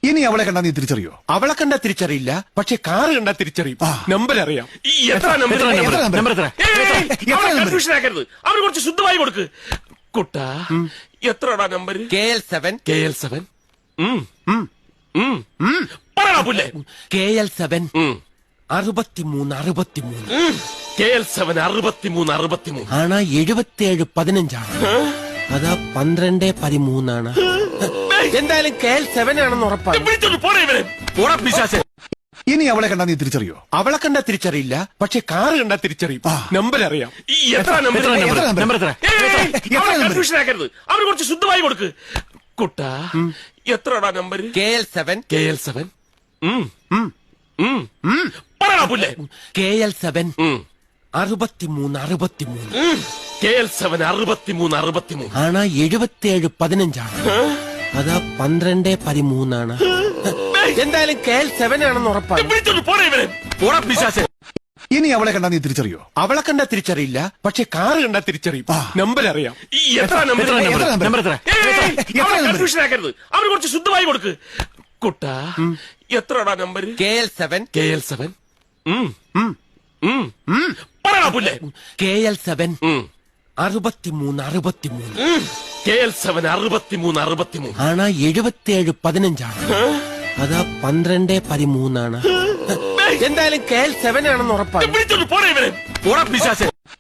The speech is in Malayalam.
ഇനി അവളെ കണ്ടാ നീ തിരിച്ചറിയോ? അവളെ കണ്ടാ തിരിച്ചറിയില്ല, പക്ഷെ കാറ് കണ്ടാ തിരിച്ചറിയും. നമ്പർ അറിയാം. കൺഫ്യൂഷൻ ആക്കരുത്. അവന് കുറച്ച് ശുദ്ധമായി കൊടുക്ക്. കുട്ടാ, എത്രടാ നമ്പർ? KL7 KL7. പറയണ പുല്ലേ. KL7 63 KL7 63 ആണാ 77 15 അതാ 12 13 എന്തായാലും KL7 ആണെന്ന് ഉറപ്പാണ്. ഇനി അവളെ കണ്ടാ നീ തിരിച്ചറിയോ? അവളെ കണ്ടാ തിരിച്ചറിയില്ല, പക്ഷെ കാറ് കണ്ടാ തിരിച്ചറിയും. നമ്പർ അറിയാം. കൺഫ്യൂഷൻ ആക്കരുത്. അവന് കുറച്ച് ശുദ്ധമായി കൊടുക്ക്. കുട്ടാ, എത്രടാ നമ്പർ? KL7 പറയണ പുല്ലേ. KL7 63 KL7 63 ആണാ 77 15 അതാ 12 13 എന്തായാലും KL7 ആണെന്ന് ഉറപ്പാണ്. ഇനി അവളെ കണ്ടാ നീ തിരിച്ചറിയോ? അവളെ കണ്ടാ തിരിച്ചറിയില്ല, പക്ഷെ കാറ് കണ്ടാ തിരിച്ചറിയും. നമ്പർ അറിയാം. കൺഫ്യൂഷൻ ആക്കരുത്. അവന് കുറച്ച് ശുദ്ധമായി കൊടുക്ക്. കുട്ടാ, എത്രടാ നമ്പർ? KL7 പറയണ പുല്ലേ. KL7 63 KL7 63 ആണാ 77 15 അതാ 12 13 എന്തായാലും KL7 ആണെന്ന് ഉറപ്പാണ്.